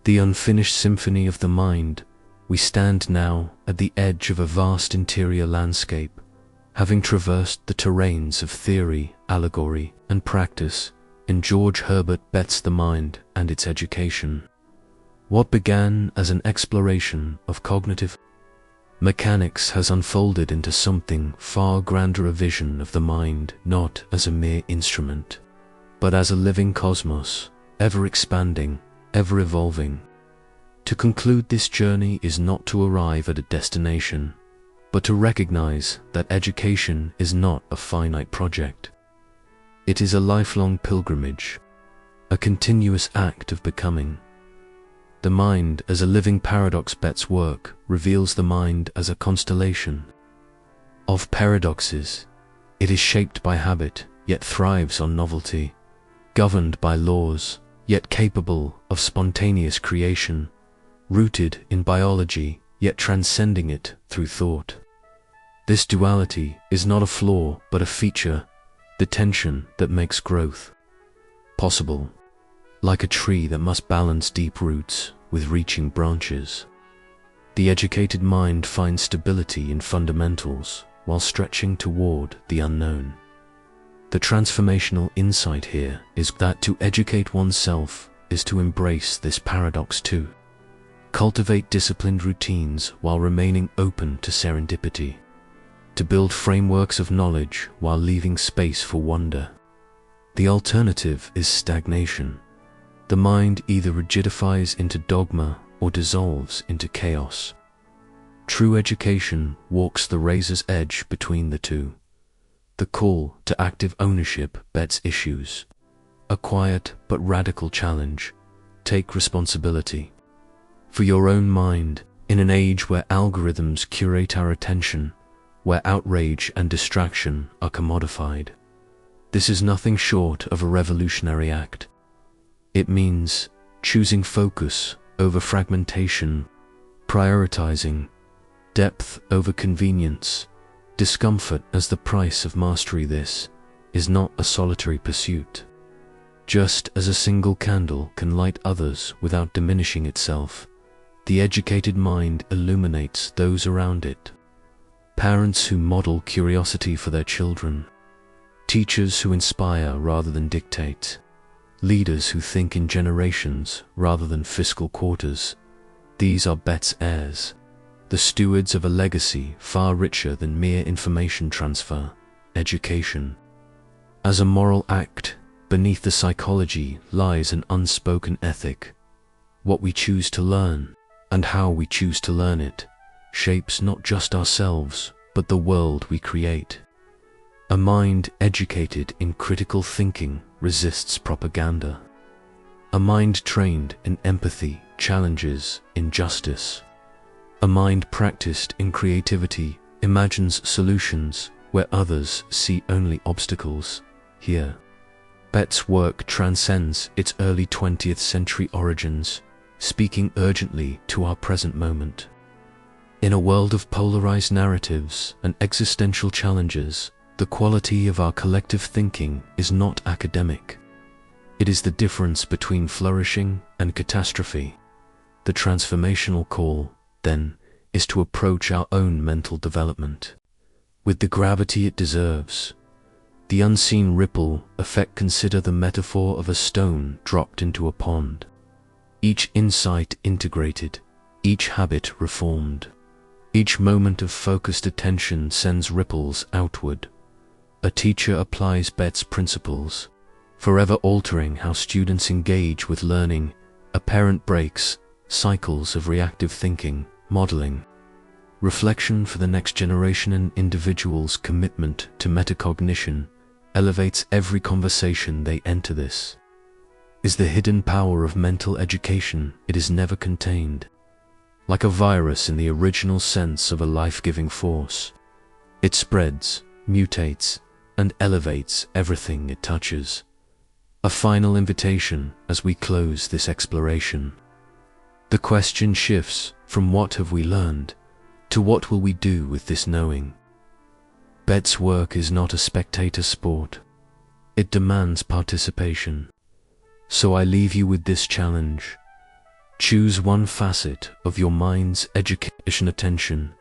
The unfinished symphony of the mind. We stand now at the edge of a vast interior landscape, having traversed the terrains of theory, allegory, and practice in George Herbert Betts' The Mind and Its Education. What began as an exploration of cognitive mechanics has unfolded into something far grander, a vision of the mind not as a mere instrument, but as a living cosmos, ever expanding, ever evolving. To conclude this journey is not to arrive at a destination, but to recognize that education is not a finite project. It is a lifelong pilgrimage, a continuous act of becoming. The mind as a living paradox. Betts' work reveals the mind as a constellation of paradoxes. It is shaped by habit, yet thrives on novelty, governed by laws, yet capable of spontaneous creation, rooted in biology, yet transcending it through thought. This duality is not a flaw, but a feature, the tension that makes growth possible. Like a tree that must balance deep roots with reaching branches, the educated mind finds stability in fundamentals while stretching toward the unknown. The transformational insight here is that to educate oneself is to embrace this paradox too. Cultivate disciplined routines while remaining open to serendipity. To build frameworks of knowledge while leaving space for wonder. The alternative is stagnation. The mind either rigidifies into dogma or dissolves into chaos. True education walks the razor's edge between the two. The call to active ownership. Betts issues a quiet but radical challenge. Take responsibility for your own mind in an age where algorithms curate our attention, where outrage and distraction are commodified. This is nothing short of a revolutionary act. It means choosing focus over fragmentation, prioritizing depth over convenience, discomfort as the price of mastery. This is not a solitary pursuit. Just as a single candle can light others without diminishing itself, the educated mind illuminates those around it. Parents who model curiosity for their children, teachers who inspire rather than dictate, leaders who think in generations rather than fiscal quarters. These are Betts' heirs, the stewards of a legacy far richer than mere information transfer. Education as a moral act. Beneath the psychology lies an unspoken ethic. What we choose to learn and how we choose to learn it shapes not just ourselves, but the world we create. A mind educated in critical thinking resists propaganda. A mind trained in empathy challenges injustice. A mind practiced in creativity imagines solutions where others see only obstacles. Here, Betts' work transcends its early 20th century origins, speaking urgently to our present moment. In a world of polarized narratives and existential challenges, the quality of our collective thinking is not academic. It is the difference between flourishing and catastrophe. The transformational call, then, is to approach our own mental development with the gravity it deserves. The unseen ripple effect. Consider the metaphor of a stone dropped into a pond. Each insight integrated, each habit reformed. Each moment of focused attention sends ripples outward. A teacher applies Betts' principles, forever altering how students engage with learning. A parent breaks cycles of reactive thinking, modeling reflection for the next generation. An individual's commitment to metacognition elevates every conversation they enter. This is the hidden power of mental education. It is never contained. Like a virus in the original sense of a life-giving force, it spreads, mutates, and elevates everything it touches. A final invitation as we close this exploration. The question shifts from what have we learned to what will we do with this knowing. Betts' work is not a spectator sport. It demands participation. So I leave you with this challenge. Choose one facet of your mind's education: attention,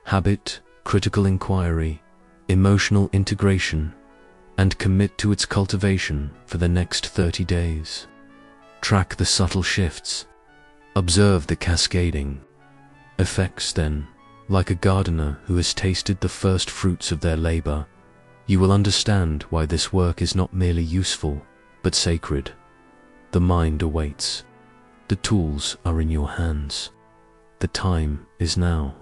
habit, critical inquiry, emotional integration, and commit to its cultivation for the next 30 days. Track the subtle shifts. Observe the cascading effects. Then, like a gardener who has tasted the first fruits of their labor, you will understand why this work is not merely useful, but sacred. The mind awaits. The tools are in your hands. The time is now.